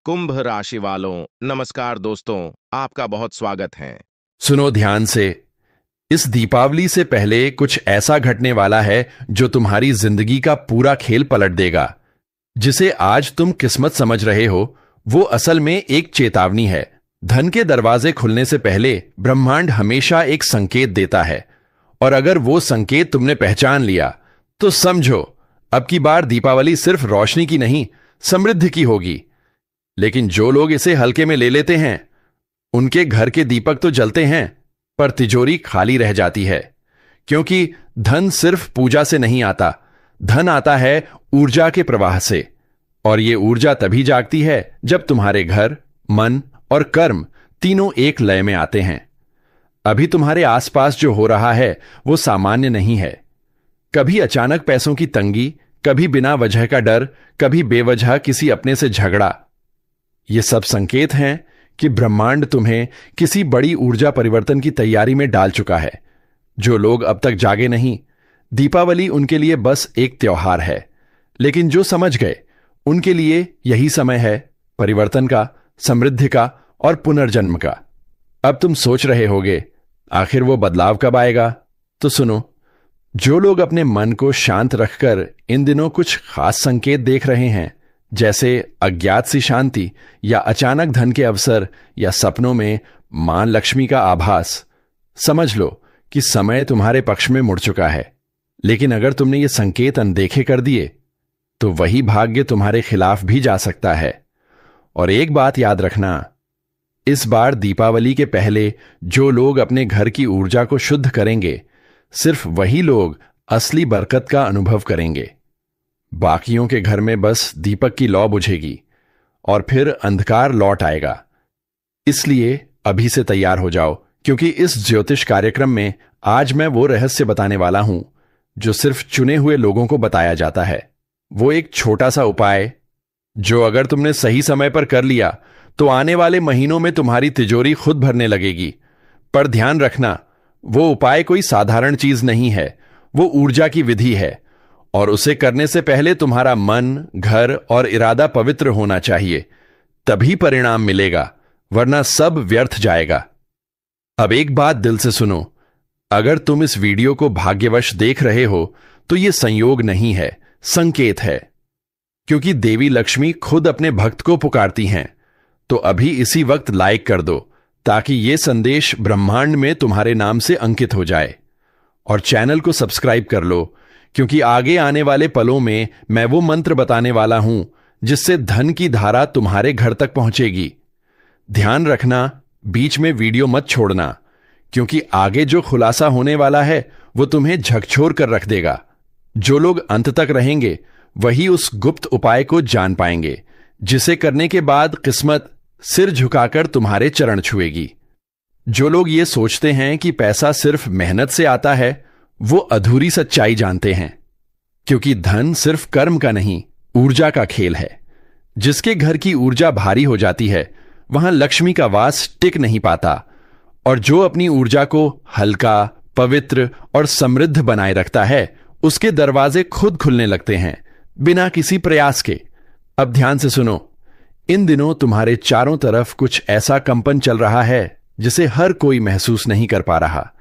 कुंभ राशि वालों, नमस्कार दोस्तों। आपका बहुत स्वागत है। सुनो ध्यान से। इस दीपावली से पहले कुछ ऐसा घटने वाला है जो तुम्हारी जिंदगी का पूरा खेल पलट देगा। जिसे आज तुम किस्मत समझ रहे हो, वो असल में एक चेतावनी है। धन के दरवाजे खुलने से पहले ब्रह्मांड हमेशा एक संकेत देता है, और अगर वो संकेत तुमने पहचान लिया तो समझो, अब की बार दीपावली सिर्फ रोशनी की नहीं, समृद्धि की होगी। लेकिन जो लोग इसे हल्के में ले लेते हैं, उनके घर के दीपक तो जलते हैं, पर तिजोरी खाली रह जाती है। क्योंकि धन सिर्फ पूजा से नहीं आता, धन आता है ऊर्जा के प्रवाह से। और ये ऊर्जा तभी जागती है जब तुम्हारे घर, मन और कर्म तीनों एक लय में आते हैं। अभी तुम्हारे आसपास जो हो रहा है वो सामान्य नहीं है। कभी अचानक पैसों की तंगी, कभी बिना वजह का डर, कभी बेवजह किसी अपने से झगड़ा। ये सब संकेत हैं कि ब्रह्मांड तुम्हें किसी बड़ी ऊर्जा परिवर्तन की तैयारी में डाल चुका है। जो लोग अब तक जागे नहीं, दीपावली उनके लिए बस एक त्योहार है। लेकिन जो समझ गए, उनके लिए यही समय है परिवर्तन का, समृद्धि का और पुनर्जन्म का। अब तुम सोच रहे होगे, आखिर वो बदलाव कब आएगा? तो सुनो, जो लोग अपने मन को शांत रखकर इन दिनों कुछ खास संकेत देख रहे हैं, जैसे अज्ञात सी शांति या अचानक धन के अवसर या सपनों में मां लक्ष्मी का आभास, समझ लो कि समय तुम्हारे पक्ष में मुड़ चुका है। लेकिन अगर तुमने ये संकेत अनदेखे कर दिए, तो वही भाग्य तुम्हारे खिलाफ भी जा सकता है। और एक बात याद रखना, इस बार दीपावली के पहले जो लोग अपने घर की ऊर्जा को शुद्ध करेंगे, सिर्फ वही लोग असली बरकत का अनुभव करेंगे। बाकियों के घर में बस दीपक की लौ बुझेगी और फिर अंधकार लौट आएगा। इसलिए अभी से तैयार हो जाओ, क्योंकि इस ज्योतिष कार्यक्रम में आज मैं वो रहस्य बताने वाला हूं जो सिर्फ चुने हुए लोगों को बताया जाता है। वो एक छोटा सा उपाय जो अगर तुमने सही समय पर कर लिया तो आने वाले महीनों में तुम्हारी तिजोरी खुद भरने लगेगी। पर ध्यान रखना, वो उपाय कोई साधारण चीज नहीं है, वो ऊर्जा की विधि है। और उसे करने से पहले तुम्हारा मन, घर और इरादा पवित्र होना चाहिए, तभी परिणाम मिलेगा, वरना सब व्यर्थ जाएगा। अब एक बात दिल से सुनो, अगर तुम इस वीडियो को भाग्यवश देख रहे हो तो यह संयोग नहीं है, संकेत है। क्योंकि देवी लक्ष्मी खुद अपने भक्त को पुकारती हैं। तो अभी इसी वक्त लाइक कर दो, ताकि यह संदेश ब्रह्मांड में तुम्हारे नाम से अंकित हो जाए। और चैनल को सब्सक्राइब कर लो, क्योंकि आगे आने वाले पलों में मैं वो मंत्र बताने वाला हूं जिससे धन की धारा तुम्हारे घर तक पहुंचेगी। ध्यान रखना, बीच में वीडियो मत छोड़ना, क्योंकि आगे जो खुलासा होने वाला है वो तुम्हें झकझोर कर रख देगा। जो लोग अंत तक रहेंगे वही उस गुप्त उपाय को जान पाएंगे, जिसे करने के बाद किस्मत सिर झुकाकर तुम्हारे चरण छुएगी। जो लोग ये सोचते हैं कि पैसा सिर्फ मेहनत से आता है, वो अधूरी सच्चाई जानते हैं। क्योंकि धन सिर्फ कर्म का नहीं, ऊर्जा का खेल है। जिसके घर की ऊर्जा भारी हो जाती है, वहां लक्ष्मी का वास टिक नहीं पाता। और जो अपनी ऊर्जा को हल्का, पवित्र और समृद्ध बनाए रखता है, उसके दरवाजे खुद खुलने लगते हैं, बिना किसी प्रयास के। अब ध्यान से सुनो, इन दिनों तुम्हारे चारों तरफ कुछ ऐसा कंपन चल रहा है जिसे हर कोई महसूस नहीं कर पा रहा।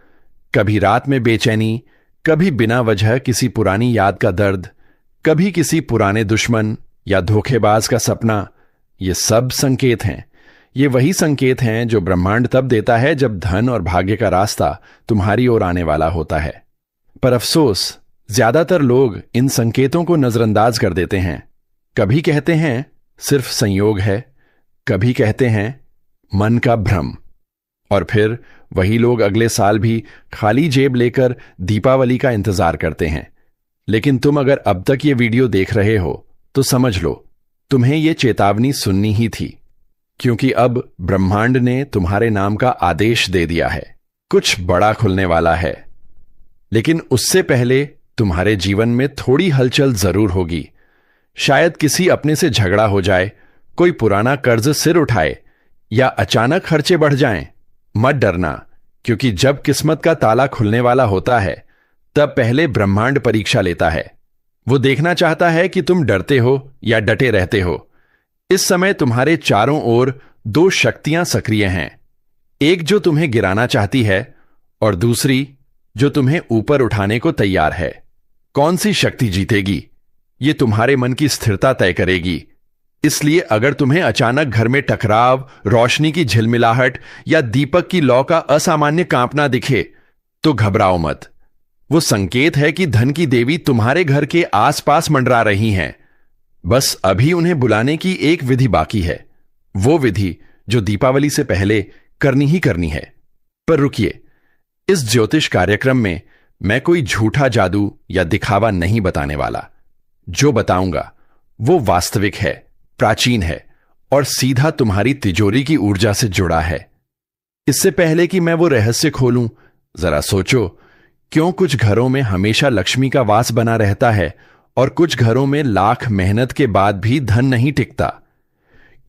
कभी रात में बेचैनी, कभी बिना वजह किसी पुरानी याद का दर्द, कभी किसी पुराने दुश्मन या धोखेबाज का सपना। ये सब संकेत हैं। ये वही संकेत हैं जो ब्रह्मांड तब देता है जब धन और भाग्य का रास्ता तुम्हारी ओर आने वाला होता है। पर अफसोस, ज्यादातर लोग इन संकेतों को नजरअंदाज कर देते हैं। कभी कहते हैं सिर्फ संयोग है, कभी कहते हैं मन का भ्रम। और फिर वही लोग अगले साल भी खाली जेब लेकर दीपावली का इंतजार करते हैं। लेकिन तुम अगर अब तक ये वीडियो देख रहे हो तो समझ लो, तुम्हें ये चेतावनी सुननी ही थी। क्योंकि अब ब्रह्मांड ने तुम्हारे नाम का आदेश दे दिया है। कुछ बड़ा खुलने वाला है। लेकिन उससे पहले तुम्हारे जीवन में थोड़ी हलचल जरूर होगी। शायद किसी अपने से झगड़ा हो जाए, कोई पुराना कर्ज सिर उठाए या अचानक खर्चे बढ़ जाएं। मत डरना, क्योंकि जब किस्मत का ताला खुलने वाला होता है, तब पहले ब्रह्मांड परीक्षा लेता है। वो देखना चाहता है कि तुम डरते हो या डटे रहते हो। इस समय तुम्हारे चारों ओर दो शक्तियां सक्रिय हैं, एक जो तुम्हें गिराना चाहती है और दूसरी जो तुम्हें ऊपर उठाने को तैयार है। कौन सी शक्ति जीतेगी, ये तुम्हारे मन की स्थिरता तय करेगी। इसलिए अगर तुम्हें अचानक घर में टकराव, रोशनी की झिलमिलाहट या दीपक की लौ का असामान्य कांपना दिखे तो घबराओ मत। वो संकेत है कि धन की देवी तुम्हारे घर के आसपास मंडरा रही हैं। बस अभी उन्हें बुलाने की एक विधि बाकी है, वो विधि जो दीपावली से पहले करनी ही करनी है। पर रुकिए, इस ज्योतिष कार्यक्रम में मैं कोई झूठा जादू या दिखावा नहीं बताने वाला। जो बताऊंगा वो वास्तविक है, प्राचीन है और सीधा तुम्हारी तिजोरी की ऊर्जा से जुड़ा है। इससे पहले कि मैं वो रहस्य खोलूं, जरा सोचो, क्यों कुछ घरों में हमेशा लक्ष्मी का वास बना रहता है और कुछ घरों में लाख मेहनत के बाद भी धन नहीं टिकता?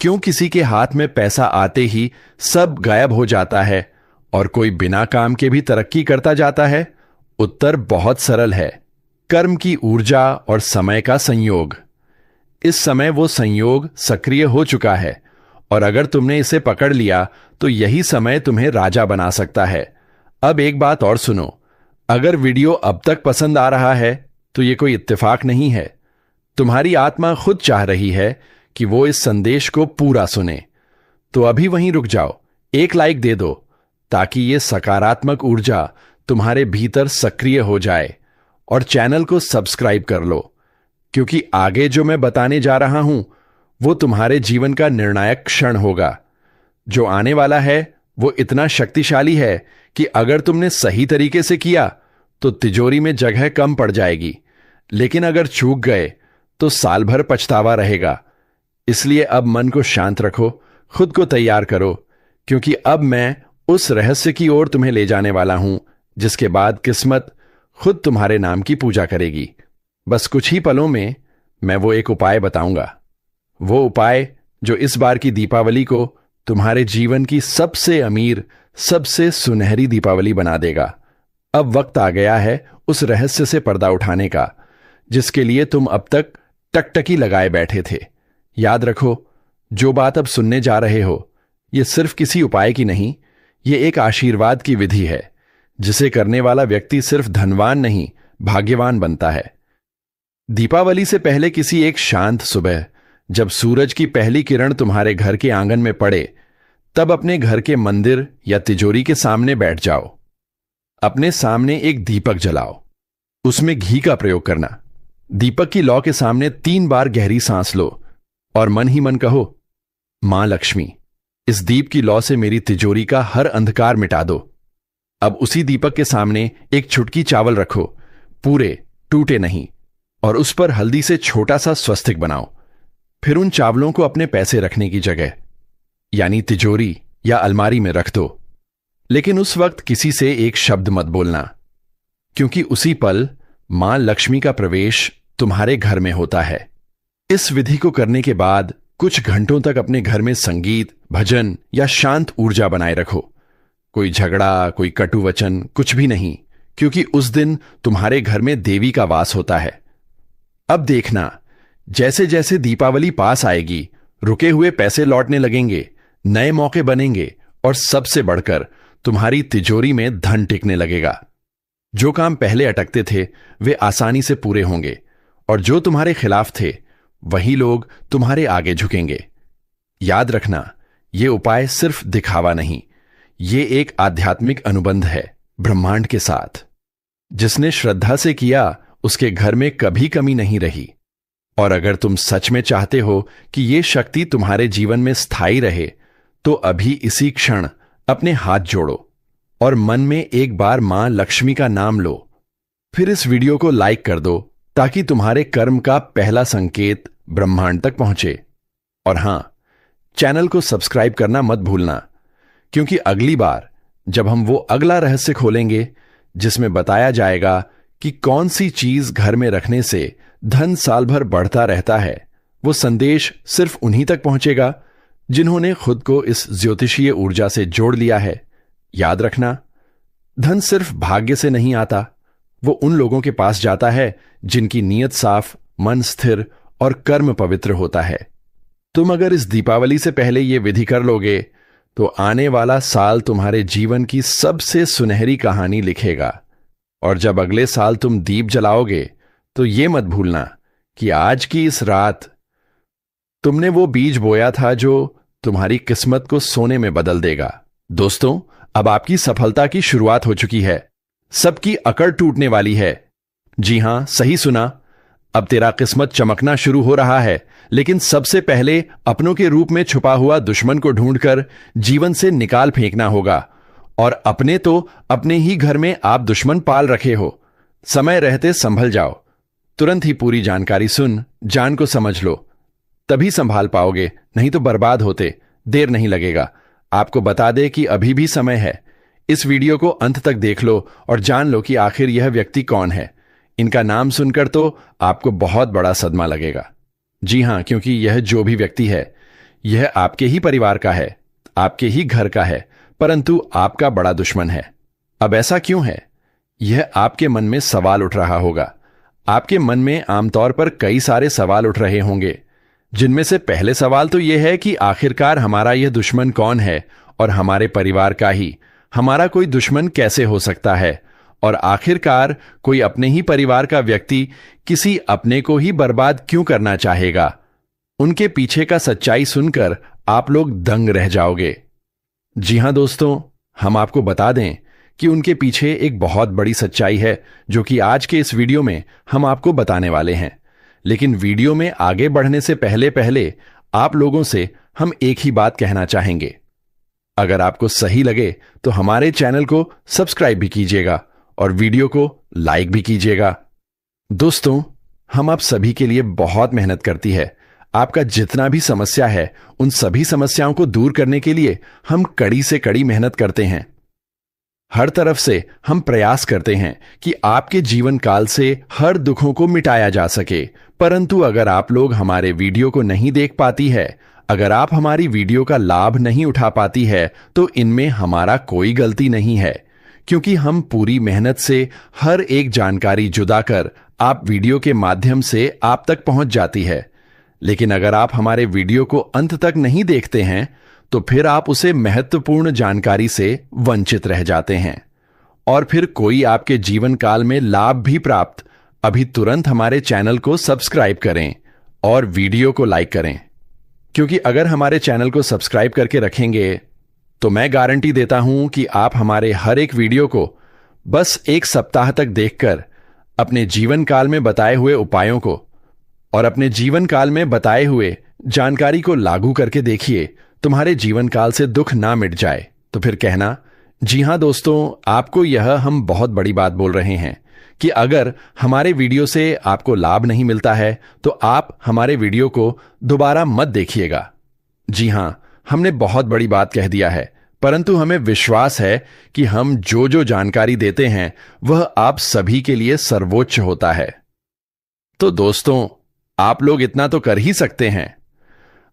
क्यों किसी के हाथ में पैसा आते ही सब गायब हो जाता है और कोई बिना काम के भी तरक्की करता जाता है? उत्तर बहुत सरल है, कर्म की ऊर्जा और समय का संयोग। इस समय वो संयोग सक्रिय हो चुका है और अगर तुमने इसे पकड़ लिया तो यही समय तुम्हें राजा बना सकता है। अब एक बात और सुनो, अगर वीडियो अब तक पसंद आ रहा है तो ये कोई इत्तेफाक नहीं है। तुम्हारी आत्मा खुद चाह रही है कि वो इस संदेश को पूरा सुने। तो अभी वहीं रुक जाओ, एक लाइक दे दो ताकि ये सकारात्मक ऊर्जा तुम्हारे भीतर सक्रिय हो जाए और चैनल को सब्सक्राइब कर लो, क्योंकि आगे जो मैं बताने जा रहा हूं वो तुम्हारे जीवन का निर्णायक क्षण होगा। जो आने वाला है वो इतना शक्तिशाली है कि अगर तुमने सही तरीके से किया तो तिजोरी में जगह कम पड़ जाएगी, लेकिन अगर चूक गए तो साल भर पछतावा रहेगा। इसलिए अब मन को शांत रखो, खुद को तैयार करो, क्योंकि अब मैं उस रहस्य की ओर तुम्हें ले जाने वाला हूं जिसके बाद किस्मत खुद तुम्हारे नाम की पूजा करेगी। बस कुछ ही पलों में मैं वो एक उपाय बताऊंगा, वो उपाय जो इस बार की दीपावली को तुम्हारे जीवन की सबसे अमीर, सबसे सुनहरी दीपावली बना देगा। अब वक्त आ गया है उस रहस्य से पर्दा उठाने का जिसके लिए तुम अब तक टकटकी लगाए बैठे थे। याद रखो, जो बात अब सुनने जा रहे हो ये सिर्फ किसी उपाय की नहीं, ये एक आशीर्वाद की विधि है जिसे करने वाला व्यक्ति सिर्फ धनवान नहीं, भाग्यवान बनता है। दीपावली से पहले किसी एक शांत सुबह जब सूरज की पहली किरण तुम्हारे घर के आंगन में पड़े, तब अपने घर के मंदिर या तिजोरी के सामने बैठ जाओ। अपने सामने एक दीपक जलाओ, उसमें घी का प्रयोग करना। दीपक की लौ के सामने 3 बार गहरी सांस लो और मन ही मन कहो, मां लक्ष्मी, इस दीप की लौ से मेरी तिजोरी का हर अंधकार मिटा दो। अब उसी दीपक के सामने एक चुटकी चावल रखो, पूरे, टूटे नहीं, और उस पर हल्दी से छोटा सा स्वस्तिक बनाओ। फिर उन चावलों को अपने पैसे रखने की जगह यानी तिजोरी या अलमारी में रख दो। लेकिन उस वक्त किसी से एक शब्द मत बोलना, क्योंकि उसी पल मां लक्ष्मी का प्रवेश तुम्हारे घर में होता है। इस विधि को करने के बाद कुछ घंटों तक अपने घर में संगीत, भजन या शांत ऊर्जा बनाए रखो। कोई झगड़ा, कोई कटु वचन, कुछ भी नहीं, क्योंकि उस दिन तुम्हारे घर में देवी का वास होता है। अब देखना, जैसे जैसे दीपावली पास आएगी, रुके हुए पैसे लौटने लगेंगे, नए मौके बनेंगे और सबसे बढ़कर तुम्हारी तिजोरी में धन टिकने लगेगा। जो काम पहले अटकते थे वे आसानी से पूरे होंगे और जो तुम्हारे खिलाफ थे वही लोग तुम्हारे आगे झुकेंगे। याद रखना, यह उपाय सिर्फ दिखावा नहीं, ये एक आध्यात्मिक अनुबंध है ब्रह्मांड के साथ। जिसने श्रद्धा से किया उसके घर में कभी कमी नहीं रही। और अगर तुम सच में चाहते हो कि यह शक्ति तुम्हारे जीवन में स्थायी रहे तो अभी इसी क्षण अपने हाथ जोड़ो और मन में एक बार मां लक्ष्मी का नाम लो। फिर इस वीडियो को लाइक कर दो ताकि तुम्हारे कर्म का पहला संकेत ब्रह्मांड तक पहुंचे। और हां, चैनल को सब्सक्राइब करना मत भूलना, क्योंकि अगली बार जब हम वो अगला रहस्य खोलेंगे जिसमें बताया जाएगा कि कौन सी चीज घर में रखने से धन साल भर बढ़ता रहता है, वो संदेश सिर्फ उन्हीं तक पहुंचेगा जिन्होंने खुद को इस ज्योतिषीय ऊर्जा से जोड़ लिया है। याद रखना, धन सिर्फ भाग्य से नहीं आता, वो उन लोगों के पास जाता है जिनकी नीयत साफ, मन स्थिर और कर्म पवित्र होता है। तुम अगर इस दीपावली से पहले ये विधि कर लोगे तो आने वाला साल तुम्हारे जीवन की सबसे सुनहरी कहानी लिखेगा। और जब अगले साल तुम दीप जलाओगे तो ये मत भूलना कि आज की इस रात तुमने वो बीज बोया था जो तुम्हारी किस्मत को सोने में बदल देगा। दोस्तों, अब आपकी सफलता की शुरुआत हो चुकी है। सबकी अकड़ टूटने वाली है। जी हां, सही सुना। अब तेरा किस्मत चमकना शुरू हो रहा है, लेकिन सबसे पहले अपनों के रूप में छुपा हुआ दुश्मन को ढूंढकर जीवन से निकाल फेंकना होगा। और अपने तो अपने ही घर में आप दुश्मन पाल रखे हो। समय रहते संभल जाओ। तुरंत ही पूरी जानकारी सुन, जान को समझ लो, तभी संभाल पाओगे, नहीं तो बर्बाद होते। देर नहीं लगेगा। आपको बता दे कि अभी भी समय है। इस वीडियो को अंत तक देख लो और जान लो कि आखिर यह व्यक्ति कौन है। इनका नाम सुनकर तो आपको बहुत बड़ा सदमा लगेगा। जी हां, क्योंकि यह जो भी व्यक्ति है, यह आपके ही परिवार का है, आपके ही घर का है, परंतु आपका बड़ा दुश्मन है। अब ऐसा क्यों है? यह आपके मन में सवाल उठ रहा होगा। आपके मन में आमतौर पर कई सारे सवाल उठ रहे होंगे, जिनमें से पहले सवाल तो यह है कि आखिरकार हमारा यह दुश्मन कौन है, और हमारे परिवार का ही हमारा कोई दुश्मन कैसे हो सकता है? और आखिरकार कोई अपने ही परिवार का व्यक्ति किसी अपने को ही बर्बाद क्यों करना चाहेगा? उनके पीछे का सच्चाई सुनकर आप लोग दंग रह जाओगे। जी हां दोस्तों, हम आपको बता दें कि उनके पीछे एक बहुत बड़ी सच्चाई है, जो कि आज के इस वीडियो में हम आपको बताने वाले हैं। लेकिन वीडियो में आगे बढ़ने से पहले पहले आप लोगों से हम एक ही बात कहना चाहेंगे। अगर आपको सही लगे तो हमारे चैनल को सब्सक्राइब भी कीजिएगा और वीडियो को लाइक भी कीजिएगा। दोस्तों, हम आप सभी के लिए बहुत मेहनत करती है। आपका जितना भी समस्या है, उन सभी समस्याओं को दूर करने के लिए हम कड़ी से कड़ी मेहनत करते हैं। हर तरफ से हम प्रयास करते हैं कि आपके जीवन काल से हर दुखों को मिटाया जा सके। परंतु अगर आप लोग हमारे वीडियो को नहीं देख पाती है, अगर आप हमारी वीडियो का लाभ नहीं उठा पाती है, तो इनमें हमारा कोई गलती नहीं है, क्योंकि हम पूरी मेहनत से हर एक जानकारी जुदा कर आप वीडियो के माध्यम से आप तक पहुंच जाती है। लेकिन अगर आप हमारे वीडियो को अंत तक नहीं देखते हैं, तो फिर आप उसे महत्वपूर्ण जानकारी से वंचित रह जाते हैं, और फिर कोई आपके जीवन काल में लाभ भी प्राप्त। अभी तुरंत हमारे चैनल को सब्सक्राइब करें और वीडियो को लाइक करें, क्योंकि अगर हमारे चैनल को सब्सक्राइब करके रखेंगे तो मैं गारंटी देता हूं कि आप हमारे हर एक वीडियो को बस एक सप्ताह तक देखकर अपने जीवन काल में बताए हुए उपायों को और अपने जीवन काल में बताए हुए जानकारी को लागू करके देखिए। तुम्हारे जीवन काल से दुख ना मिट जाए तो फिर कहना। जी हां दोस्तों, आपको यह हम बहुत बड़ी बात बोल रहे हैं कि अगर हमारे वीडियो से आपको लाभ नहीं मिलता है तो आप हमारे वीडियो को दोबारा मत देखिएगा। जी हां, हमने बहुत बड़ी बात कह दिया है, परंतु हमें विश्वास है कि हम जो जो जानकारी देते हैं वह आप सभी के लिए सर्वोच्च होता है। तो दोस्तों, आप लोग इतना तो कर ही सकते हैं।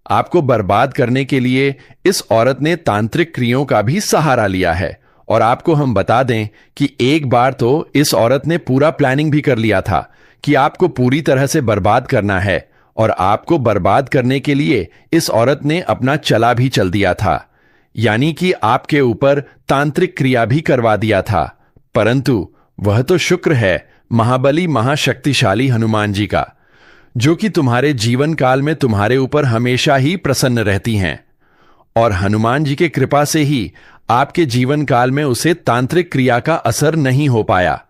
आपको बर्बाद करने के लिए इस औरत ने तांत्रिक क्रियाओं का भी सहारा लिया है। और आपको हम बता दें कि एक बार तो इस औरत ने पूरा प्लानिंग भी कर लिया था कि आपको पूरी तरह से बर्बाद करना है, और आपको बर्बाद करने के लिए इस औरत ने अपना चला भी चल दिया था, यानी कि आपके ऊपर तांत्रिक क्रिया भी करवा दिया था। परंतु वह तो शुक्र है महाबली महाशक्तिशाली हनुमान जी का, जो कि तुम्हारे जीवन काल में तुम्हारे ऊपर हमेशा ही प्रसन्न रहती हैं। और हनुमान जी के कृपा से ही आपके जीवन काल में उसे तांत्रिक क्रिया का असर नहीं हो पाया।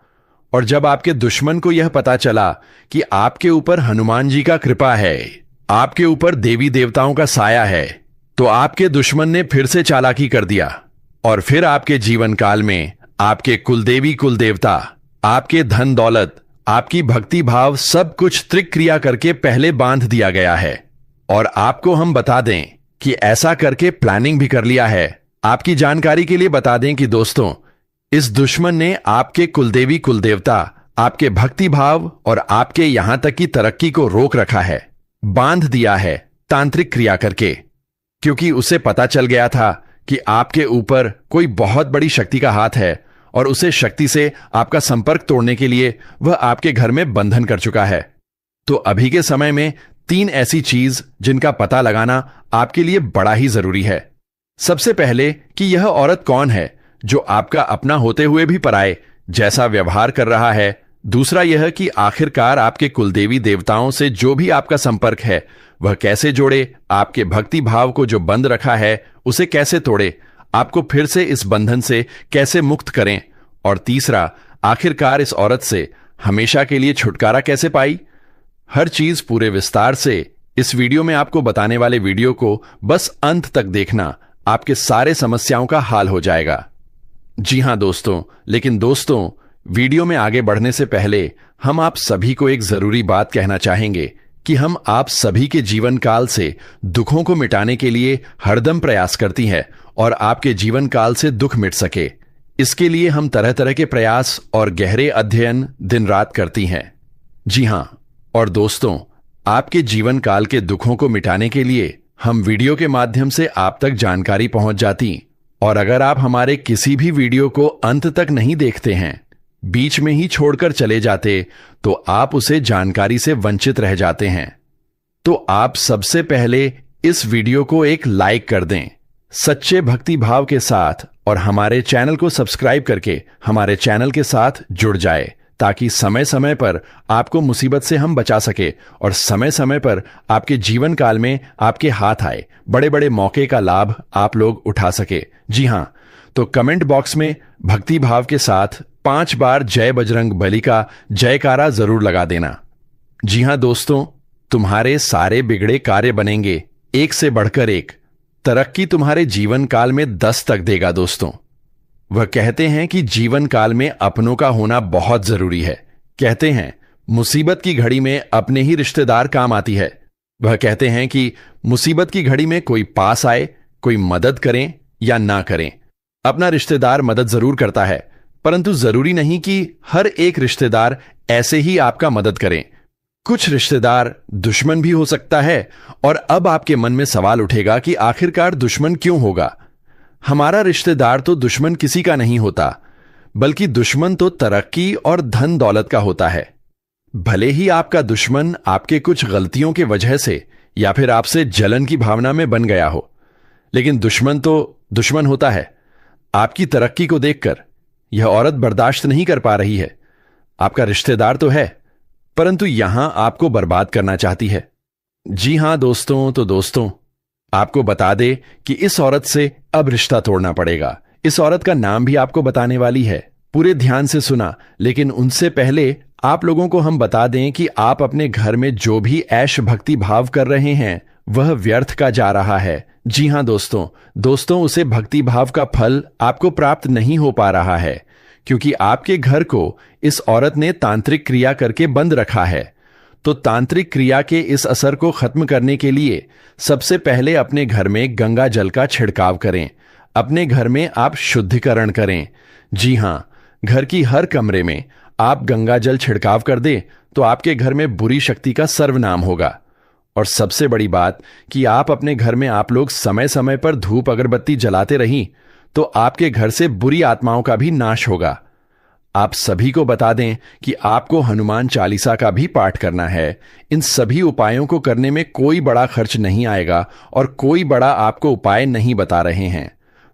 और जब आपके दुश्मन को यह पता चला कि आपके ऊपर हनुमान जी का कृपा है, आपके ऊपर देवी देवताओं का साया है, तो आपके दुश्मन ने फिर से चालाकी कर दिया और फिर आपके जीवन काल में आपके कुलदेवी कुलदेवता, आपके धन दौलत, आपकी भक्ति भाव सब कुछ त्रिक क्रिया करके पहले बांध दिया गया है। और आपको हम बता दें कि ऐसा करके प्लानिंग भी कर लिया है। आपकी जानकारी के लिए बता दें कि दोस्तों, इस दुश्मन ने आपके कुलदेवी कुलदेवता, आपके भक्ति भाव और आपके यहां तक की तरक्की को रोक रखा है, बांध दिया है तांत्रिक क्रिया करके, क्योंकि उसे पता चल गया था कि आपके ऊपर कोई बहुत बड़ी शक्ति का हाथ है और उसे शक्ति से आपका संपर्क तोड़ने के लिए वह आपके घर में बंधन कर चुका है। तो अभी के समय में 3 ऐसी चीज जिनका पता लगाना आपके लिए बड़ा ही जरूरी है। सबसे पहले कि यह औरत कौन है जो आपका अपना होते हुए भी पराए जैसा व्यवहार कर रहा है। दूसरा यह कि आखिरकार आपके कुलदेवी देवताओं से जो भी आपका संपर्क है वह कैसे जोड़े, आपके भक्ति भाव को जो बंद रखा है उसे कैसे तोड़े, आपको फिर से इस बंधन से कैसे मुक्त करें। और तीसरा, आखिरकार इस औरत से हमेशा के लिए छुटकारा कैसे पाई। हर चीज पूरे विस्तार से इस वीडियो में आपको बताने वाले वीडियो को बस अंत तक देखना, आपके सारे समस्याओं का हाल हो जाएगा। जी हां दोस्तों, लेकिन दोस्तों वीडियो में आगे बढ़ने से पहले हम आप सभी को एक जरूरी बात कहना चाहेंगे कि हम आप सभी के जीवन काल से दुखों को मिटाने के लिए हरदम प्रयास करती हैं और आपके जीवन काल से दुख मिट सके, इसके लिए हम तरह तरह के प्रयास और गहरे अध्ययन दिन रात करती हैं। जी हां, और दोस्तों आपके जीवन काल के दुखों को मिटाने के लिए हम वीडियो के माध्यम से आप तक जानकारी पहुंच जाती। और अगर आप हमारे किसी भी वीडियो को अंत तक नहीं देखते हैं, बीच में ही छोड़कर चले जाते, तो आप उसे जानकारी से वंचित रह जाते हैं। तो आप सबसे पहले इस वीडियो को एक लाइक कर दें सच्चे भक्ति भाव के साथ और हमारे चैनल को सब्सक्राइब करके हमारे चैनल के साथ जुड़ जाए, ताकि समय समय पर आपको मुसीबत से हम बचा सके और समय समय पर आपके जीवन काल में आपके हाथ आए बड़े बड़े मौके का लाभ आप लोग उठा सके। जी हां, तो कमेंट बॉक्स में भक्ति भाव के साथ 5 बार जय बजरंग बली का जयकारा जरूर लगा देना। जी हां दोस्तों, तुम्हारे सारे बिगड़े कार्य बनेंगे एक से बढ़कर एक। तरक्की तुम्हारे जीवन काल में 10 तक देगा दोस्तों। वह कहते हैं कि जीवन काल में अपनों का होना बहुत जरूरी है। कहते हैं मुसीबत की घड़ी में अपने ही रिश्तेदार काम आती है। वह कहते हैं कि मुसीबत की घड़ी में कोई पास आए, कोई मदद करें या ना करें, अपना रिश्तेदार मदद जरूर करता है, परंतु जरूरी नहीं कि हर एक रिश्तेदार ऐसे ही आपका मदद करें। कुछ रिश्तेदार दुश्मन भी हो सकता है। और अब आपके मन में सवाल उठेगा कि आखिरकार दुश्मन क्यों होगा। हमारा रिश्तेदार तो दुश्मन किसी का नहीं होता, बल्कि दुश्मन तो तरक्की और धन दौलत का होता है। भले ही आपका दुश्मन आपके कुछ गलतियों के वजह से या फिर आपसे जलन की भावना में बन गया हो, लेकिन दुश्मन तो दुश्मन होता है। आपकी तरक्की को देखकर यह औरत बर्दाश्त नहीं कर पा रही है। आपका रिश्तेदार तो है, परंतु यहां आपको बर्बाद करना चाहती है। जी हां दोस्तों, तो दोस्तों आपको बता दे कि इस औरत से अब रिश्ता तोड़ना पड़ेगा। इस औरत का नाम भी आपको बताने वाली है, पूरे ध्यान से सुना। लेकिन उनसे पहले आप लोगों को हम बता दें कि आप अपने घर में जो भी ऐश भक्ति भाव कर रहे हैं वह व्यर्थ का जा रहा है। जी हां दोस्तों उसे भक्ति भाव का फल आपको प्राप्त नहीं हो पा रहा है, क्योंकि आपके घर को इस औरत ने तांत्रिक क्रिया करके बंद रखा है। तो तांत्रिक क्रिया के इस असर को खत्म करने के लिए सबसे पहले अपने घर में गंगा जल का छिड़काव करें। अपने घर में आप शुद्धिकरण करें। जी हां, घर की हर कमरे में आप गंगा जल छिड़काव कर दें तो आपके घर में बुरी शक्ति का सर्वनाम होगा। और सबसे बड़ी बात कि आप अपने घर में आप लोग समय समय पर धूप अगरबत्ती जलाते रहीं तो आपके घर से बुरी आत्माओं का भी नाश होगा। आप सभी को बता दें कि आपको हनुमान चालीसा का भी पाठ करना है। इन सभी उपायों को करने में कोई बड़ा खर्च नहीं आएगा और कोई बड़ा आपको उपाय नहीं बता रहे हैं।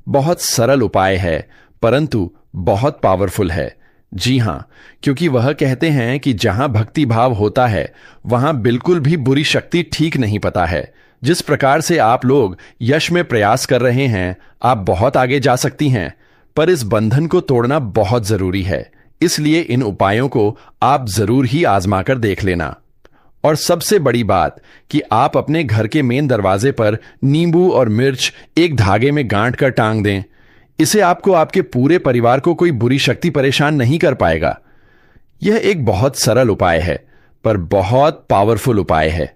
बहुत सरल उपाय है, परंतु बहुत पावरफुल है। जी हां, क्योंकि वह कहते हैं कि जहां भक्ति भाव होता है वहां बिल्कुल भी बुरी शक्ति ठीक नहीं पता है। जिस प्रकार से आप लोग यश में प्रयास कर रहे हैं, आप बहुत आगे जा सकती हैं, पर इस बंधन को तोड़ना बहुत जरूरी है। इसलिए इन उपायों को आप जरूर ही आजमा कर देख लेना। और सबसे बड़ी बात कि आप अपने घर के मेन दरवाजे पर नींबू और मिर्च एक धागे में गांठ कर टांग दें। इसे आपको आपके पूरे परिवार को कोई बुरी शक्ति परेशान नहीं कर पाएगा। यह एक बहुत सरल उपाय है, पर बहुत पावरफुल उपाय है।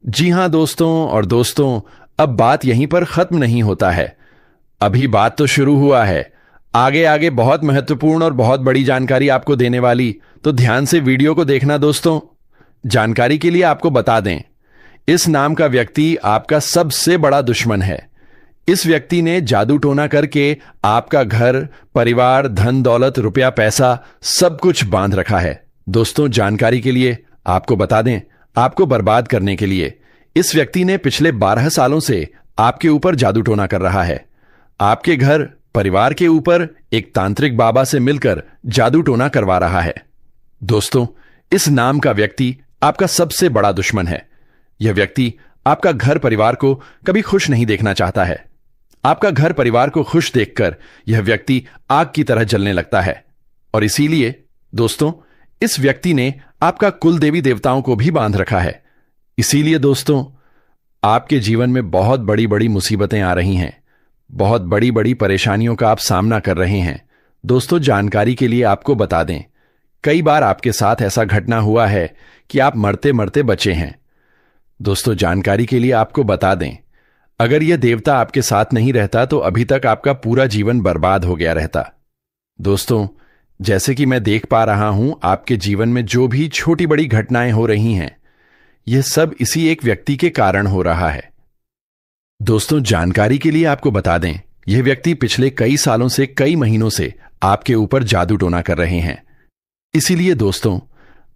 जी हां दोस्तों, अब बात यहीं पर खत्म नहीं होता है। अभी बात तो शुरू हुआ है। आगे आगे बहुत महत्वपूर्ण और बहुत बड़ी जानकारी आपको देने वाली, तो ध्यान से वीडियो को देखना दोस्तों। जानकारी के लिए आपको बता दें, इस नाम का व्यक्ति आपका सबसे बड़ा दुश्मन है। इस व्यक्ति ने जादू टोना करके आपका घर, परिवार, धन दौलत, रुपया पैसा सब कुछ बांध रखा है। दोस्तों जानकारी के लिए आपको बता दें, आपको बर्बाद करने के लिए इस व्यक्ति ने पिछले 12 सालों से आपके ऊपर जादू टोना कर रहा है। आपके घर परिवार के ऊपर एक तांत्रिक बाबा से मिलकर जादू टोना करवा रहा है। दोस्तों, इस नाम का व्यक्ति आपका सबसे बड़ा दुश्मन है। यह व्यक्ति आपका घर परिवार को कभी खुश नहीं देखना चाहता है। आपका घर परिवार को खुश देखकर यह व्यक्ति आग की तरह जलने लगता है। और इसीलिए दोस्तों, इस व्यक्ति ने आपका कुल देवी देवताओं को भी बांध रखा है। इसीलिए दोस्तों, आपके जीवन में बहुत बड़ी बड़ी मुसीबतें आ रही हैं, बहुत बड़ी बड़ी परेशानियों का आप सामना कर रहे हैं। दोस्तों, जानकारी के लिए आपको बता दें, कई बार आपके साथ ऐसा घटना हुआ है कि आप मरते मरते बचे हैं। दोस्तों, जानकारी के लिए आपको बता दें, अगर यह देवता आपके साथ नहीं रहता तो अभी तक आपका पूरा जीवन बर्बाद हो गया रहता। दोस्तों, जैसे कि मैं देख पा रहा हूं, आपके जीवन में जो भी छोटी बड़ी घटनाएं हो रही हैं, यह सब इसी एक व्यक्ति के कारण हो रहा है। दोस्तों, जानकारी के लिए आपको बता दें, यह व्यक्ति पिछले कई सालों से, कई महीनों से आपके ऊपर जादू टोना कर रहे हैं। इसीलिए दोस्तों,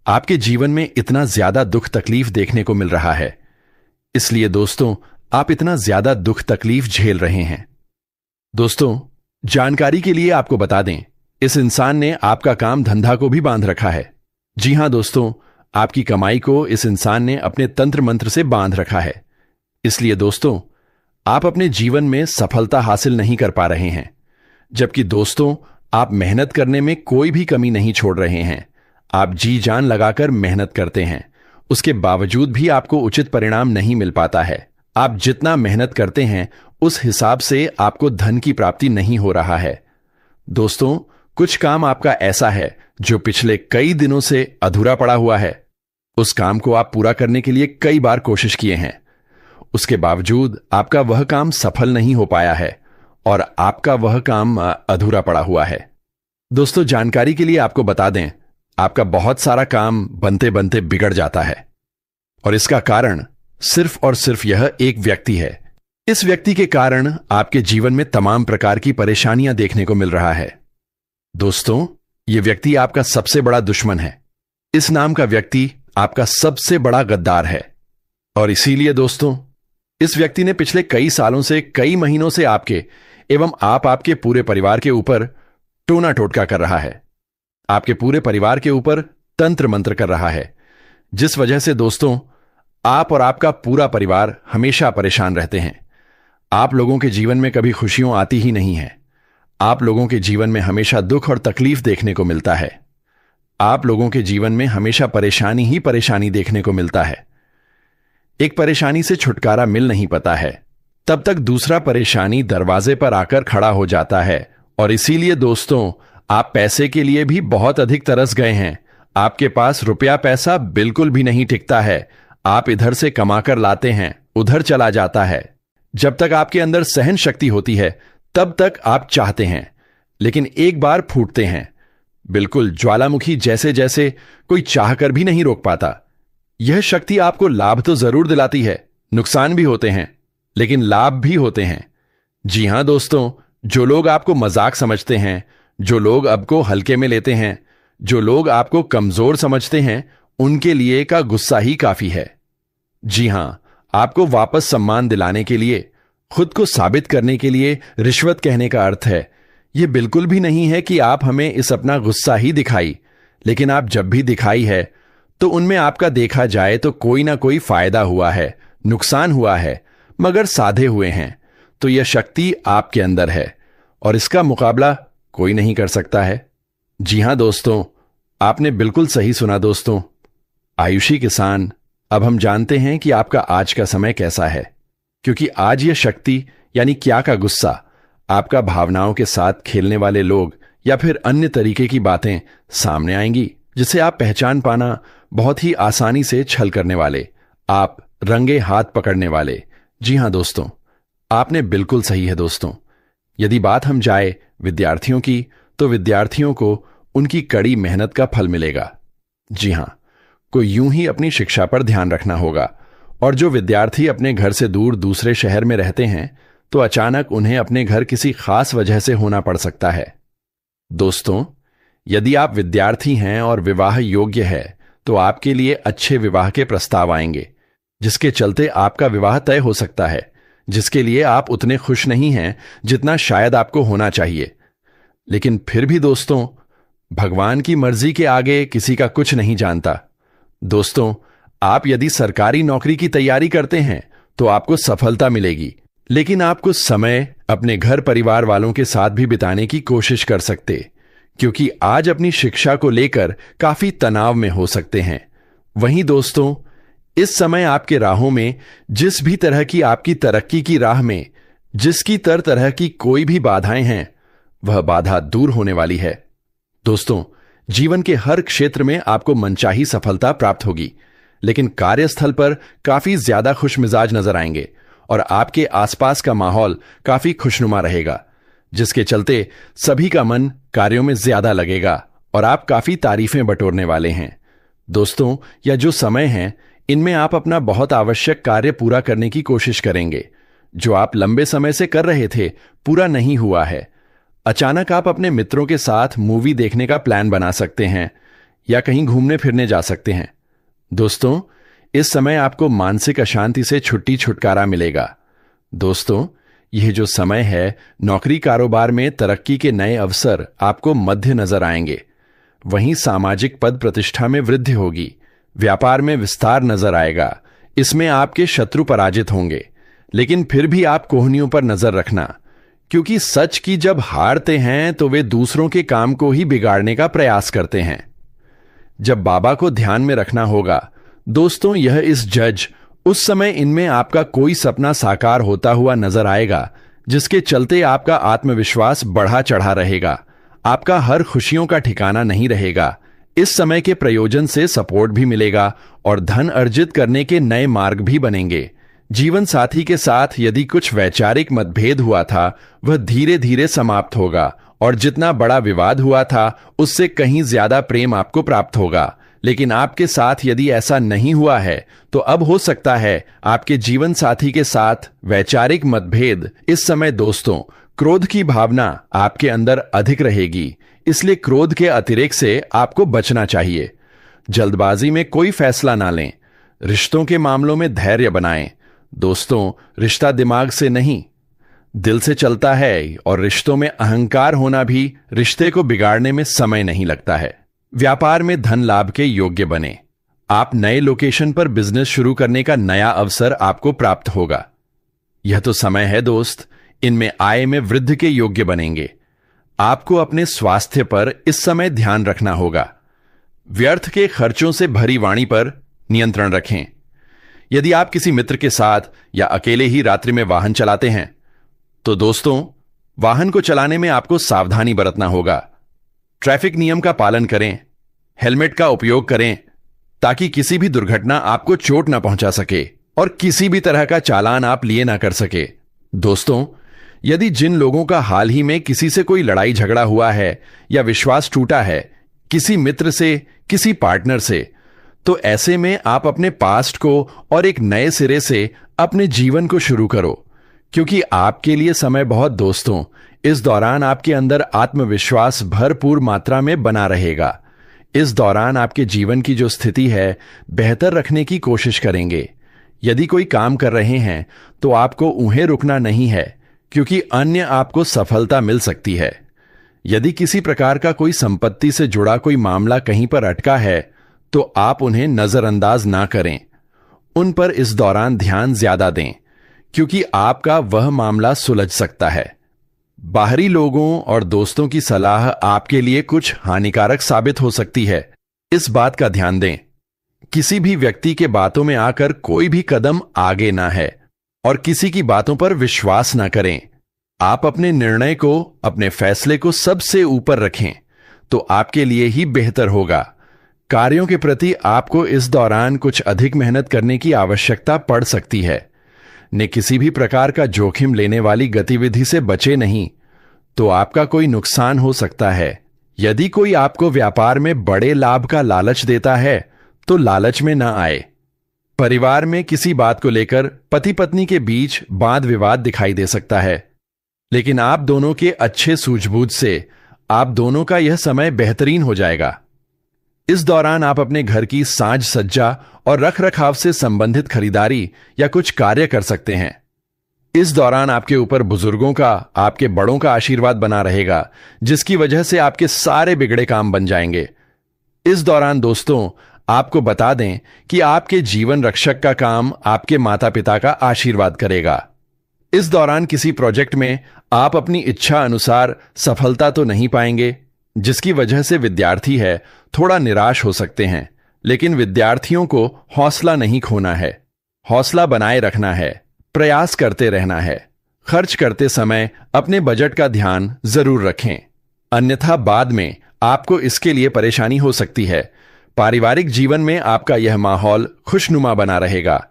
आपके जीवन में इतना ज्यादा दुख तकलीफ देखने को मिल रहा है। इसलिए दोस्तों, आप इतना ज्यादा दुख तकलीफ झेल रहे हैं। दोस्तों, जानकारी के लिए आपको बता दें, इस इंसान ने आपका काम धंधा को भी बांध रखा है। जी हां दोस्तों, आपकी कमाई को इस इंसान ने अपने तंत्र मंत्र से बांध रखा है। इसलिए दोस्तों, आप अपने जीवन में सफलता हासिल नहीं कर पा रहे हैं। जबकि दोस्तों, आप मेहनत करने में कोई भी कमी नहीं छोड़ रहे हैं। आप जी जान लगाकर मेहनत करते हैं, उसके बावजूद भी आपको उचित परिणाम नहीं मिल पाता है। आप जितना मेहनत करते हैं उस हिसाब से आपको धन की प्राप्ति नहीं हो रहा है। दोस्तों, कुछ काम आपका ऐसा है जो पिछले कई दिनों से अधूरा पड़ा हुआ है। उस काम को आप पूरा करने के लिए कई बार कोशिश किए हैं, उसके बावजूद आपका वह काम सफल नहीं हो पाया है और आपका वह काम अधूरा पड़ा हुआ है। दोस्तों, जानकारी के लिए आपको बता दें, आपका बहुत सारा काम बनते बनते बिगड़ जाता है और इसका कारण सिर्फ और सिर्फ यह एक व्यक्ति है। इस व्यक्ति के कारण आपके जीवन में तमाम प्रकार की परेशानियां देखने को मिल रहा है। दोस्तों, यह व्यक्ति आपका सबसे बड़ा दुश्मन है। इस नाम का व्यक्ति आपका सबसे बड़ा गद्दार है। और इसीलिए दोस्तों, इस व्यक्ति ने पिछले कई सालों से, कई महीनों से आपके एवं आपके पूरे परिवार के ऊपर टोना टोटका कर रहा है। आपके पूरे परिवार के ऊपर तंत्र मंत्र कर रहा है, जिस वजह से दोस्तों, आप और आपका पूरा परिवार हमेशा परेशान रहते हैं। आप लोगों के जीवन में कभी खुशियां आती ही नहीं है। आप लोगों के जीवन में हमेशा दुख और तकलीफ देखने को मिलता है। आप लोगों के जीवन में हमेशा परेशानी ही परेशानी देखने को मिलता है। एक परेशानी से छुटकारा मिल नहीं पाता है, तब तक दूसरा परेशानी दरवाजे पर आकर खड़ा हो जाता है। और इसीलिए दोस्तों, आप पैसे के लिए भी बहुत अधिक तरस गए हैं। आपके पास रुपया पैसा बिल्कुल भी नहीं टिकता है। आप इधर से कमाकर लाते हैं, उधर चला जाता है। जब तक आपके अंदर सहन शक्ति होती है तब तक आप चाहते हैं, लेकिन एक बार फूटते हैं। बिल्कुल ज्वालामुखी जैसे जैसे कोई चाहकर भी नहीं रोक पाता। यह शक्ति आपको लाभ तो जरूर दिलाती है, नुकसान भी होते हैं, लेकिन लाभ भी होते हैं। जी हां दोस्तों, जो लोग आपको मजाक समझते हैं, जो लोग आपको हल्के में लेते हैं, जो लोग आपको कमजोर समझते हैं, उनके लिए का गुस्सा ही काफी है। जी हां, आपको वापस सम्मान दिलाने के लिए, खुद को साबित करने के लिए रिश्वत कहने का अर्थ है। यह बिल्कुल भी नहीं है कि आप हमें इस अपना गुस्सा ही दिखाई, लेकिन आप जब भी दिखाई है तो उनमें आपका देखा जाए तो कोई ना कोई फायदा हुआ है, नुकसान हुआ है, मगर साधे हुए हैं। तो यह शक्ति आपके अंदर है और इसका मुकाबला कोई नहीं कर सकता है। जी हां दोस्तों, आपने बिल्कुल सही सुना दोस्तों। आयुषी किसान, अब हम जानते हैं कि आपका आज का समय कैसा है, क्योंकि आज यह शक्ति यानी क्या का गुस्सा आपका भावनाओं के साथ खेलने वाले लोग या फिर अन्य तरीके की बातें सामने आएंगी, जिसे आप पहचान पाना बहुत ही आसानी से छल करने वाले, आप रंगे हाथ पकड़ने वाले। जी हां दोस्तों, आपने बिल्कुल सही है दोस्तों। यदि बात हम जाए विद्यार्थियों की, तो विद्यार्थियों को उनकी कड़ी मेहनत का फल मिलेगा। जी हां, को यूं ही अपनी शिक्षा पर ध्यान रखना होगा। और जो विद्यार्थी अपने घर से दूर दूसरे शहर में रहते हैं, तो अचानक उन्हें अपने घर किसी खास वजह से होना पड़ सकता है। दोस्तों, यदि आप विद्यार्थी हैं और विवाह योग्य है, तो तो आपके लिए अच्छे विवाह के प्रस्ताव आएंगे, जिसके चलते आपका विवाह तय हो सकता है, जिसके लिए आप उतने खुश नहीं हैं जितना शायद आपको होना चाहिए। लेकिन फिर भी दोस्तों, भगवान की मर्जी के आगे किसी का कुछ नहीं जानता। दोस्तों, आप यदि सरकारी नौकरी की तैयारी करते हैं तो आपको सफलता मिलेगी, लेकिन आप कुछ समय अपने घर परिवार वालों के साथ भी बिताने की कोशिश कर सकते, क्योंकि आज अपनी शिक्षा को लेकर काफी तनाव में हो सकते हैं। वहीं दोस्तों, इस समय आपके राहों में जिस भी तरह की आपकी तरक्की की राह में जिसकी तरह की कोई भी बाधाएं हैं, वह बाधा दूर होने वाली है। दोस्तों, जीवन के हर क्षेत्र में आपको मनचाही सफलता प्राप्त होगी, लेकिन कार्यस्थल पर काफी ज्यादा खुशमिजाज नजर आएंगे और आपके आसपास का माहौल काफी खुशनुमा रहेगा, जिसके चलते सभी का मन कार्यों में ज्यादा लगेगा और आप काफी तारीफें बटोरने वाले हैं। दोस्तों, यह जो समय है, इनमें आप अपना बहुत आवश्यक कार्य पूरा करने की कोशिश करेंगे। जो आप लंबे समय से कर रहे थे, पूरा नहीं हुआ है। अचानक आप अपने मित्रों के साथ मूवी देखने का प्लान बना सकते हैं या कहीं घूमने फिरने जा सकते हैं। दोस्तों, इस समय आपको मानसिक अशांति से छुटकारा मिलेगा। दोस्तों, यह जो समय है, नौकरी कारोबार में तरक्की के नए अवसर आपको मध्य नजर आएंगे। वहीं सामाजिक पद प्रतिष्ठा में वृद्धि होगी, व्यापार में विस्तार नजर आएगा। इसमें आपके शत्रु पराजित होंगे, लेकिन फिर भी आप कोहनियों पर नजर रखना, क्योंकि सच की जब हारते हैं तो वे दूसरों के काम को ही बिगाड़ने का प्रयास करते हैं। जब बाबा को ध्यान में रखना होगा। दोस्तों, यह इस जज उस समय इनमें आपका कोई सपना साकार होता हुआ नजर आएगा, जिसके चलते आपका आत्मविश्वास बढ़ा चढ़ा रहेगा। आपका हर खुशियों का ठिकाना नहीं रहेगा। इस समय के प्रयोजन से सपोर्ट भी मिलेगा और धन अर्जित करने के नए मार्ग भी बनेंगे। जीवन साथी के साथ यदि कुछ वैचारिक मतभेद हुआ था, वह धीरे धीरे समाप्त होगा और जितना बड़ा विवाद हुआ था, उससे कहीं ज्यादा प्रेम आपको प्राप्त होगा। लेकिन आपके साथ यदि ऐसा नहीं हुआ है, तो अब हो सकता है आपके जीवन साथी के साथ वैचारिक मतभेद। इस समय दोस्तों, क्रोध की भावना आपके अंदर अधिक रहेगी, इसलिए क्रोध के अतिरेक से आपको बचना चाहिए। जल्दबाजी में कोई फैसला ना लें। रिश्तों के मामलों में धैर्य बनाएं। दोस्तों, रिश्ता दिमाग से नहीं, दिल से चलता है और रिश्तों में अहंकार होना भी रिश्ते को बिगाड़ने में समय नहीं लगता है। व्यापार में धन लाभ के योग्य बने। आप नए लोकेशन पर बिजनेस शुरू करने का नया अवसर आपको प्राप्त होगा। यह तो समय है दोस्त, इनमें आय में वृद्धि के योग्य बनेंगे। आपको अपने स्वास्थ्य पर इस समय ध्यान रखना होगा। व्यर्थ के खर्चों से भरी वाणी पर नियंत्रण रखें। यदि आप किसी मित्र के साथ या अकेले ही रात्रि में वाहन चलाते हैं, तो दोस्तों, वाहन को चलाने में आपको सावधानी बरतना होगा। ट्रैफिक नियम का पालन करें, हेलमेट का उपयोग करें, ताकि किसी भी दुर्घटना आपको चोट ना पहुंचा सके और किसी भी तरह का चालान आप लिए ना कर सके। दोस्तों, यदि जिन लोगों का हाल ही में किसी से कोई लड़ाई झगड़ा हुआ है या विश्वास टूटा है, किसी मित्र से, किसी पार्टनर से, तो ऐसे में आप अपने पास्ट को और एक नए सिरे से अपने जीवन को शुरू करो, क्योंकि आपके लिए समय बहुत दोस्तों, इस दौरान आपके अंदर आत्मविश्वास भरपूर मात्रा में बना रहेगा। इस दौरान आपके जीवन की जो स्थिति है, बेहतर रखने की कोशिश करेंगे। यदि कोई काम कर रहे हैं तो आपको उन्हें रुकना नहीं है, क्योंकि अन्य आपको सफलता मिल सकती है। यदि किसी प्रकार का कोई संपत्ति से जुड़ा कोई मामला कहीं पर अटका है, तो आप उन्हें नजरअंदाज ना करें। उन पर इस दौरान ध्यान ज्यादा दें, क्योंकि आपका वह मामला सुलझ सकता है। बाहरी लोगों और दोस्तों की सलाह आपके लिए कुछ हानिकारक साबित हो सकती है, इस बात का ध्यान दें। किसी भी व्यक्ति के बातों में आकर कोई भी कदम आगे ना है और किसी की बातों पर विश्वास ना करें। आप अपने निर्णय को, अपने फैसले को सबसे ऊपर रखें, तो आपके लिए ही बेहतर होगा। कार्यों के प्रति आपको इस दौरान कुछ अधिक मेहनत करने की आवश्यकता पड़ सकती है। ने किसी भी प्रकार का जोखिम लेने वाली गतिविधि से बचे नहीं, तो आपका कोई नुकसान हो सकता है। यदि कोई आपको व्यापार में बड़े लाभ का लालच देता है, तो लालच में ना आए। परिवार में किसी बात को लेकर पति पत्नी के बीच वाद विवाद दिखाई दे सकता है, लेकिन आप दोनों के अच्छे सूझबूझ से आप दोनों का यह समय बेहतरीन हो जाएगा। इस दौरान आप अपने घर की साज सज्जा और रख रखाव से संबंधित खरीदारी या कुछ कार्य कर सकते हैं। इस दौरान आपके ऊपर बुजुर्गों का, आपके बड़ों का आशीर्वाद बना रहेगा, जिसकी वजह से आपके सारे बिगड़े काम बन जाएंगे। इस दौरान दोस्तों, आपको बता दें कि आपके जीवन रक्षक का काम आपके माता पिता का आशीर्वाद करेगा। इस दौरान किसी प्रोजेक्ट में आप अपनी इच्छा अनुसार सफलता तो नहीं पाएंगे, जिसकी वजह से विद्यार्थी है थोड़ा निराश हो सकते हैं। लेकिन विद्यार्थियों को हौसला नहीं खोना है, हौसला बनाए रखना है, प्रयास करते रहना है। खर्च करते समय अपने बजट का ध्यान जरूर रखें, अन्यथा बाद में आपको इसके लिए परेशानी हो सकती है। पारिवारिक जीवन में आपका यह माहौल खुशनुमा बना रहेगा।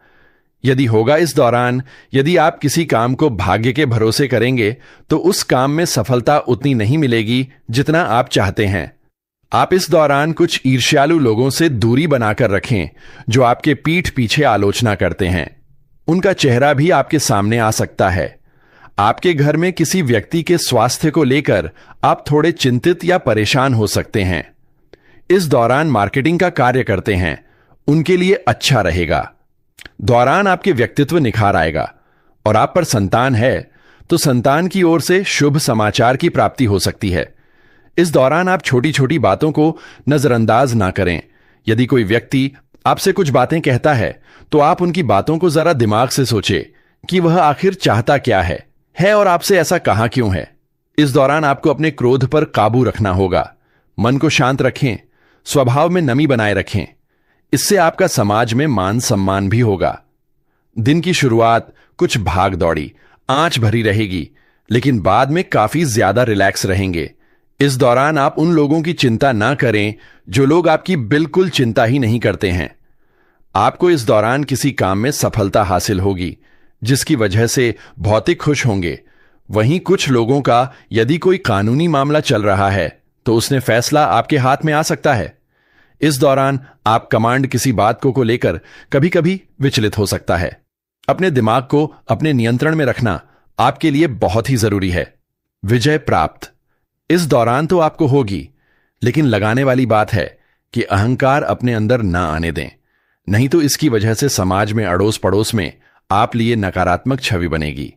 यदि होगा इस दौरान, यदि आप किसी काम को भाग्य के भरोसे करेंगे तो उस काम में सफलता उतनी नहीं मिलेगी जितना आप चाहते हैं। आप इस दौरान कुछ ईर्ष्यालु लोगों से दूरी बनाकर रखें जो आपके पीठ पीछे आलोचना करते हैं। उनका चेहरा भी आपके सामने आ सकता है। आपके घर में किसी व्यक्ति के स्वास्थ्य को लेकर आप थोड़े चिंतित या परेशान हो सकते हैं। इस दौरान मार्केटिंग का कार्य करते हैं, उनके लिए अच्छा रहेगा। दौरान आपके व्यक्तित्व निखार आएगा और आप पर संतान है तो संतान की ओर से शुभ समाचार की प्राप्ति हो सकती है। इस दौरान आप छोटी छोटी बातों को नजरअंदाज ना करें। यदि कोई व्यक्ति आपसे कुछ बातें कहता है तो आप उनकी बातों को जरा दिमाग से सोचें कि वह आखिर चाहता क्या है और आपसे ऐसा कहां क्यों है। इस दौरान आपको अपने क्रोध पर काबू रखना होगा। मन को शांत रखें, स्वभाव में नमी बनाए रखें। इससे आपका समाज में मान सम्मान भी होगा। दिन की शुरुआत कुछ भाग दौड़ी, आंच भरी रहेगी, लेकिन बाद में काफी ज्यादा रिलैक्स रहेंगे। इस दौरान आप उन लोगों की चिंता ना करें जो लोग आपकी बिल्कुल चिंता ही नहीं करते हैं। आपको इस दौरान किसी काम में सफलता हासिल होगी, जिसकी वजह से भौतिक खुश होंगे। वहीं कुछ लोगों का यदि कोई कानूनी मामला चल रहा है तो उसने फैसला आपके हाथ में आ सकता है। इस दौरान आप कमांड किसी बात को लेकर कभी कभी विचलित हो सकता है। अपने दिमाग को अपने नियंत्रण में रखना आपके लिए बहुत ही जरूरी है। विजय प्राप्त इस दौरान तो आपको होगी, लेकिन लगाने वाली बात है कि अहंकार अपने अंदर ना आने दें, नहीं तो इसकी वजह से समाज में अड़ोस पड़ोस में आप लिए नकारात्मक छवि बनेगी।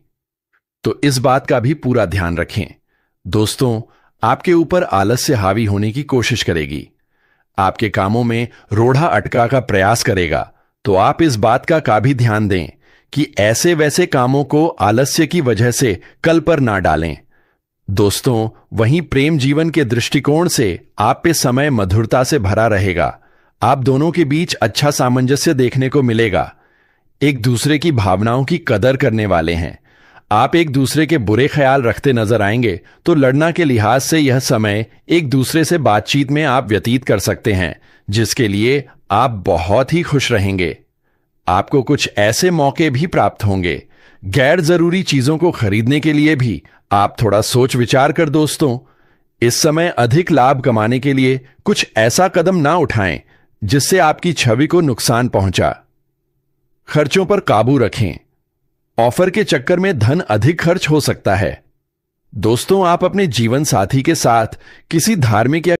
तो इस बात का भी पूरा ध्यान रखें। दोस्तों, आपके ऊपर आलस्य हावी होने की कोशिश करेगी, आपके कामों में रोड़ा अटका का प्रयास करेगा। तो आप इस बात का भी ध्यान दें कि ऐसे वैसे कामों को आलस्य की वजह से कल पर ना डालें। दोस्तों, वहीं प्रेम जीवन के दृष्टिकोण से आप पे समय मधुरता से भरा रहेगा। आप दोनों के बीच अच्छा सामंजस्य देखने को मिलेगा। एक दूसरे की भावनाओं की कदर करने वाले हैं। आप एक दूसरे के बुरे ख्याल रखते नजर आएंगे तो लड़ना के लिहाज से यह समय एक दूसरे से बातचीत में आप व्यतीत कर सकते हैं, जिसके लिए आप बहुत ही खुश रहेंगे। आपको कुछ ऐसे मौके भी प्राप्त होंगे। गैर जरूरी चीजों को खरीदने के लिए भी आप थोड़ा सोच विचार कर दोस्तों, इस समय अधिक लाभ कमाने के लिए कुछ ऐसा कदम ना उठाएं जिससे आपकी छवि को नुकसान पहुंचा। खर्चों पर काबू रखें। ऑफर के चक्कर में धन अधिक खर्च हो सकता है। दोस्तों, आप अपने जीवन साथी के साथ किसी धार्मिक या